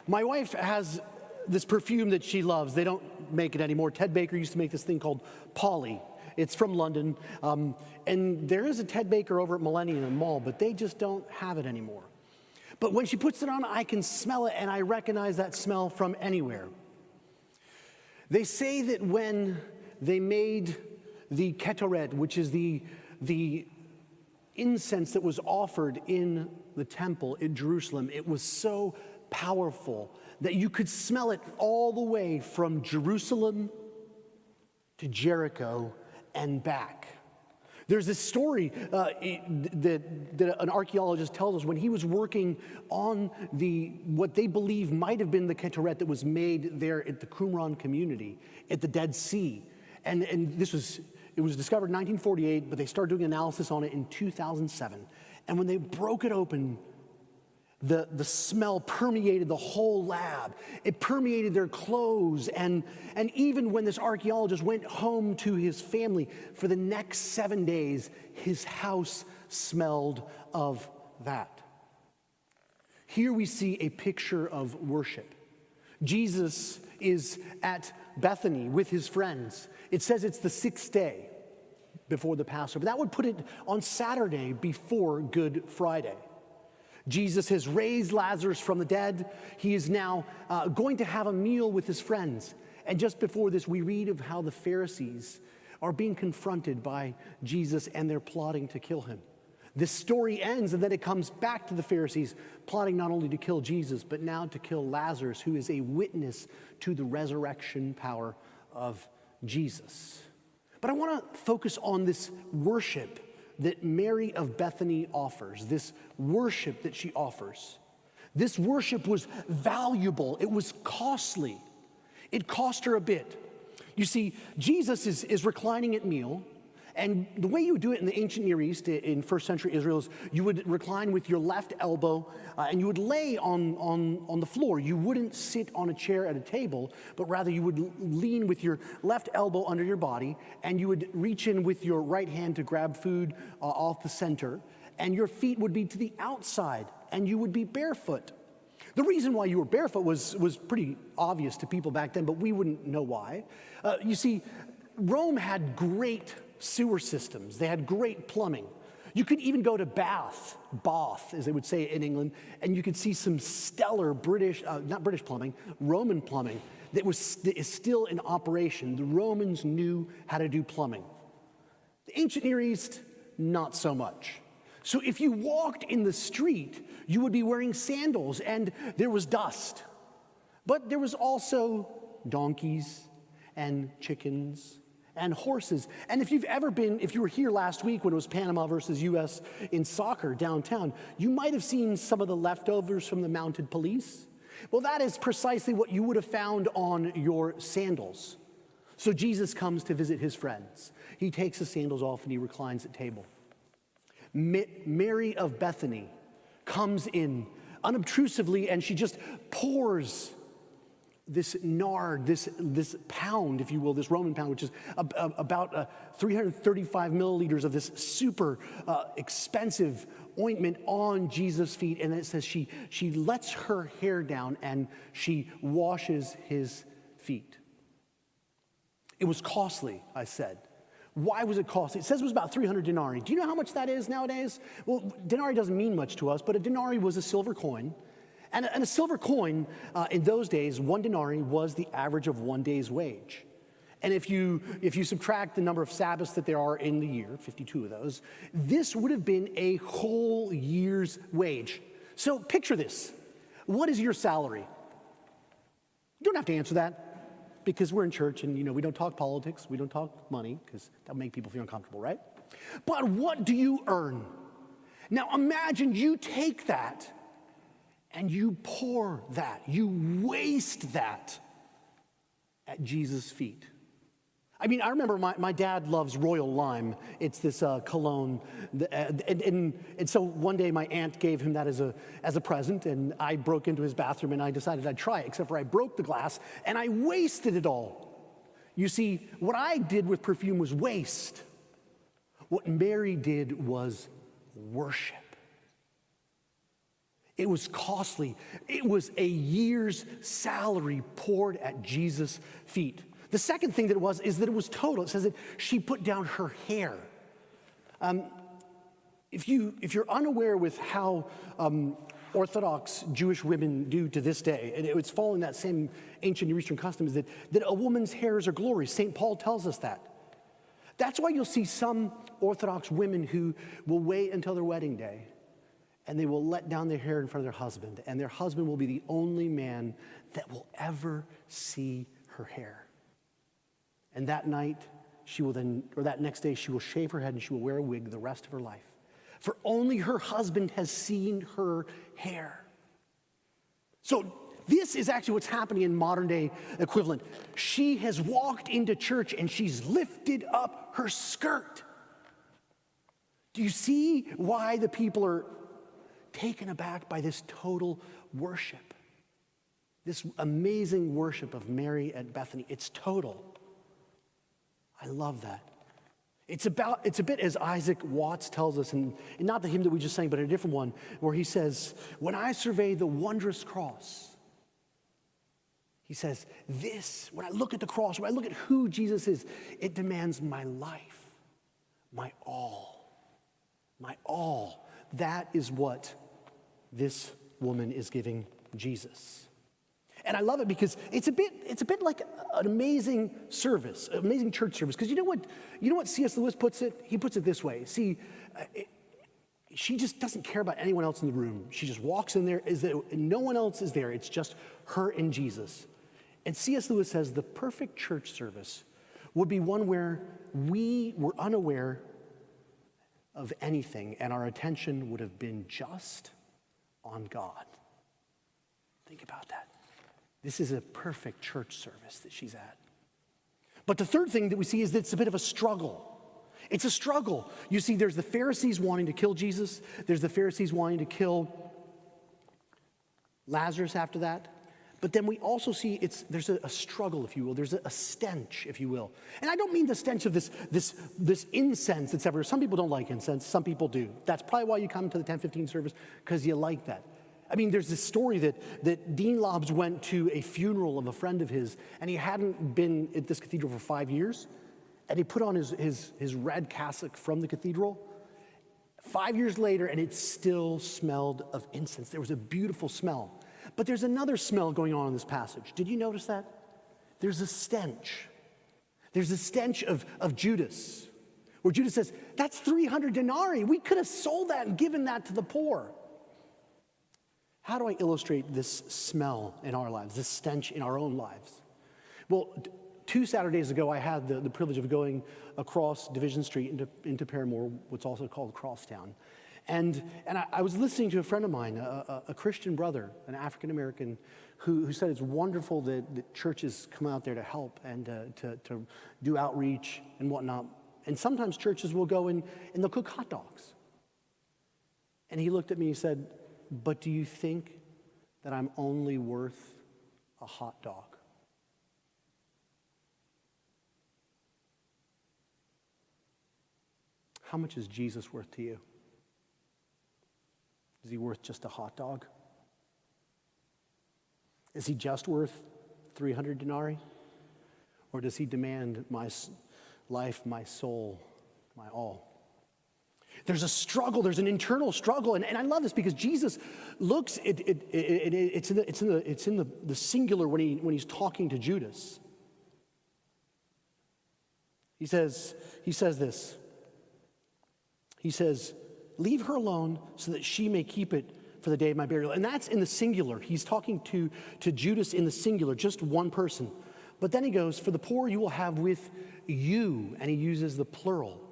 My wife has this perfume that she loves. They don't make it anymore. Ted Baker used to make this thing called Polly. It's from London. And there is a Ted Baker over at Millennium Mall, but they just don't have it anymore. But when she puts it on, I can smell it, and I recognize that smell from anywhere. They say that when they made the ketoret, which is the incense that was offered in the temple in Jerusalem, it was so powerful that you could smell it all the way from Jerusalem to Jericho and back. There's this story that an archaeologist tells us when he was working on what they believe might have been the ketoret that was made there at the Qumran community at the Dead Sea. And it was discovered in 1948, but they started doing analysis on it in 2007. And when they broke it open, the smell permeated the whole lab. It permeated their clothes. And even when this archaeologist went home to his family, for the next 7 days, his house smelled of that. Here we see a picture of worship. Jesus is at Bethany with his friends. It says it's the 6th day before the Passover. That would put it on Saturday before Good Friday. Jesus has raised Lazarus from the dead. He is now going to have a meal with his friends. And just before this, we read of how the Pharisees are being confronted by Jesus and they're plotting to kill him. This story ends, and then it comes back to the Pharisees plotting not only to kill Jesus, but now to kill Lazarus, who is a witness to the resurrection power of Jesus. But I want to focus on this worship that Mary of Bethany offers, this worship that she offers. This worship was valuable. It was costly. It cost her a bit. You see, Jesus is reclining at meal, and the way you would do it in the ancient Near East, in first century Israel, is you would recline with your left elbow, and you would lay on the floor. You wouldn't sit on a chair at a table, but rather you would lean with your left elbow under your body, and you would reach in with your right hand to grab food off the center, and your feet would be to the outside, and you would be barefoot. The reason why you were barefoot was pretty obvious to people back then, but we wouldn't know why. You see, Rome had great sewer systems. They had great plumbing. You could even go to Bath, as they would say in England, and you could see some stellar not British plumbing, Roman plumbing that is still in operation. The Romans knew how to do plumbing. The ancient Near East, not so much. So if you walked in the street, you would be wearing sandals, and there was dust. But there was also donkeys and chickens and horses. And if you were here last week when it was Panama versus US in soccer downtown, you might have seen some of the leftovers from the mounted police. Well, that is precisely what you would have found on your sandals. So Jesus comes to visit his friends. He takes his sandals off and he reclines at table. Mary of Bethany comes in unobtrusively, and she just pours this nard, this pound, if you will, this Roman pound, which is about 335 milliliters of this super expensive ointment on Jesus' feet. And it says she lets her hair down and she washes his feet. It was costly, I said. Why was it costly? It says it was about 300 denarii. Do you know how much that is nowadays? Well, denarii doesn't mean much to us, but a denarii was a silver coin. And a silver coin in those days, 1 denarii was the average of 1 day's wage. And if you subtract the number of Sabbaths that there are in the year, 52 of those, this would have been a whole year's wage. So picture this. What is your salary? You don't have to answer that because we're in church and we don't talk politics, we don't talk money because that'll make people feel uncomfortable, right? But what do you earn? Now imagine you take that and you pour that, you waste that at Jesus' feet. I mean, I remember my dad loves Royal Lime. It's this cologne. And so one day my aunt gave him that as a present, and I broke into his bathroom and I decided I'd try it, except for I broke the glass and I wasted it all. You see, what I did with perfume was waste. What Mary did was worship. It was costly. It was a year's salary poured at Jesus' feet. The second thing that it was is that it was total. It says that she put down her hair. If you're unaware with how Orthodox Jewish women do to this day, and it's following that same ancient Near Eastern custom, is that a woman's hairs are glory. St. Paul tells us that. That's why you'll see some Orthodox women who will wait until their wedding day, and they will let down their hair in front of their husband, and their husband will be the only man that will ever see her hair. And that night, that next day, she will shave her head and she will wear a wig the rest of her life. For only her husband has seen her hair. So this is actually what's happening in modern day equivalent. She has walked into church and she's lifted up her skirt. Do you see why the people are taken aback by this total worship? This amazing worship of Mary at Bethany. It's total. I love that. It's a bit as Isaac Watts tells us, and not the hymn that we just sang, but a different one, where he says, when I survey the wondrous cross, he says, when I look at the cross, when I look at who Jesus is, it demands my life, my all, my all. That is what this woman is giving Jesus. And I love it because it's a bit like an amazing service, an amazing church service. Because you know what C.S. Lewis puts it? He puts it this way. See, she just doesn't care about anyone else in the room. She just walks in there, no one else is there. It's just her and Jesus. And C.S. Lewis says the perfect church service would be one where we were unaware of anything and our attention would have been just on God. Think about that. This is a perfect church service that she's at. But the third thing that we see is that it's a bit of a struggle. It's a struggle. You see, there's the Pharisees wanting to kill Jesus. There's the Pharisees wanting to kill Lazarus after that. But then we also see there's a struggle, if you will. There's a stench, if you will. And I don't mean the stench of this incense that's everywhere. Some people don't like incense. Some people do. That's probably why you come to the 10:15 service, because you like that. I mean, there's this story that Dean Lobbs went to a funeral of a friend of his, and he hadn't been at this cathedral for 5 years, and he put on his red cassock from the cathedral. 5 years later, and it still smelled of incense. There was a beautiful smell. But there's another smell going on in this passage. Did you notice that? There's a stench. There's a stench of Judas, where Judas says, that's 300 denarii. We could have sold that and given that to the poor. How do I illustrate this smell in our lives, this stench in our own lives? Well, 2 Saturdays ago, I had the privilege of going across Division Street into Paramore, what's also called Crosstown. And I was listening to a friend of mine, a Christian brother, an African-American, who said it's wonderful that churches come out there to help and to do outreach and whatnot. And sometimes churches will go and they'll cook hot dogs. And he looked at me and he said, but do you think that I'm only worth a hot dog? How much is Jesus worth to you? Is he worth just a hot dog? Is he just worth 300 denarii? Or does he demand my life, my soul, my all? There's a struggle, there's an internal struggle, and I love this because Jesus looks, it's in the singular when he's talking to Judas. He says this. He says, leave her alone so that she may keep it for the day of my burial. And that's in the singular. He's talking to Judas in the singular, just one person. But then he goes, for the poor you will have with you, and he uses the plural.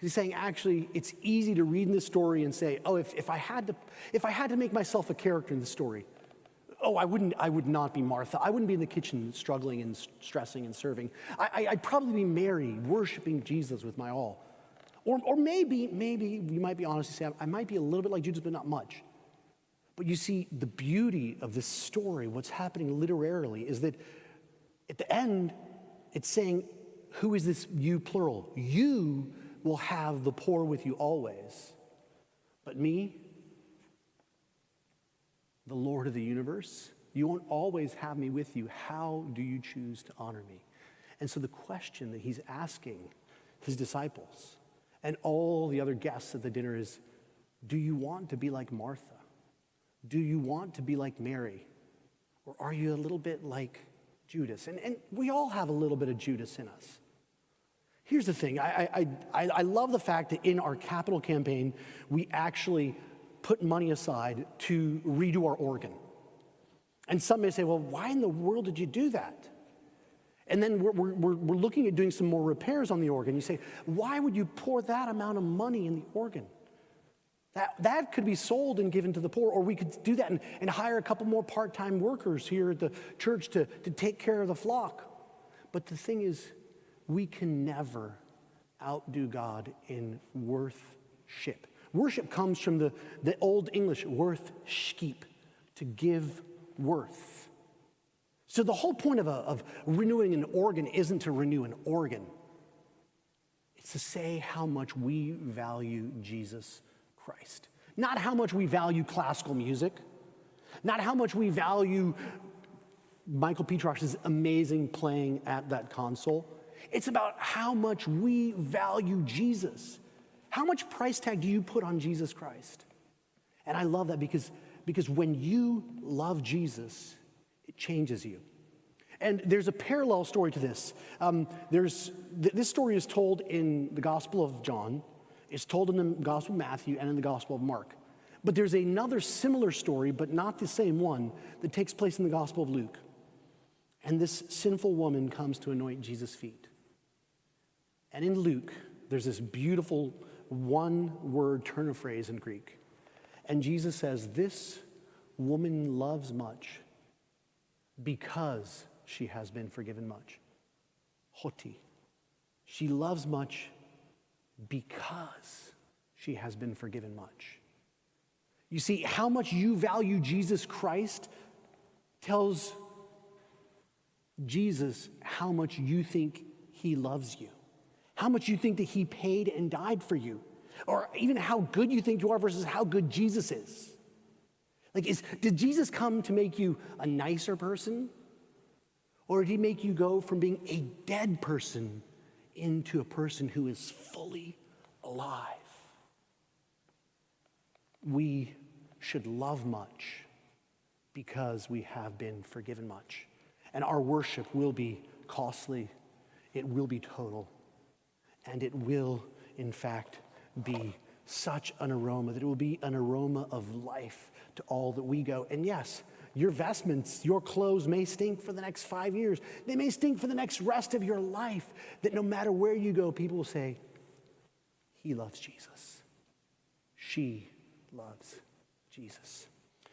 He's saying, actually, it's easy to read in this story and say, oh, if I had to make myself a character in the story, I would not be Martha. I wouldn't be in the kitchen struggling and stressing and serving. I'd probably be Mary, worshiping Jesus with my all. Or maybe you might be honest and say, I might be a little bit like Judas, but not much. But you see, the beauty of this story, what's happening literarily, is that at the end, it's saying, who is this you plural? You will have the poor with you always. But me, the Lord of the universe. You won't always have me with you. How do you choose to honor me? And so the question that he's asking his disciples and all the other guests at the dinner is, do you want to be like Martha? Do you want to be like Mary? Or are you a little bit like Judas? And we all have a little bit of Judas in us. Here's the thing. I love the fact that in our capital campaign, we actually put money aside to redo our organ. And some may say, well, why in the world did you do that? And then we're looking at doing some more repairs on the organ. You say, why would you pour that amount of money in the organ? That could be sold and given to the poor, or we could do that and hire a couple more part-time workers here at the church to take care of the flock. But the thing is, we can never outdo God in worth-ship. Worship comes from the Old English, worth-skeep, to give worth. So the whole point of renewing an organ isn't to renew an organ. It's to say how much we value Jesus Christ. Not how much we value classical music. Not how much we value Michael Petrosh's amazing playing at that console. It's about how much we value Jesus. How much price tag do you put on Jesus Christ? And I love that because when you love Jesus, it changes you. And there's a parallel story to this. This story is told in the Gospel of John. It's told in the Gospel of Matthew and in the Gospel of Mark. But there's another similar story, but not the same one, that takes place in the Gospel of Luke. And this sinful woman comes to anoint Jesus' feet. And in Luke, there's this beautiful one-word turn of phrase in Greek. And Jesus says, this woman loves much because she has been forgiven much. Hoti. She loves much because she has been forgiven much. You see, how much you value Jesus Christ tells Jesus how much you think he loves you. How much you think that he paid and died for you. Or even how good you think you are versus how good Jesus is. Did Jesus come to make you a nicer person? Or did he make you go from being a dead person into a person who is fully alive? We should love much because we have been forgiven much. And our worship will be costly, it will be total, and it will, in fact, be such an aroma that it will be an aroma of life to all that we go. And yes, your vestments, your clothes may stink for the next 5 years. They may stink for the next rest of your life, that no matter where you go, people will say, he loves Jesus. She loves Jesus.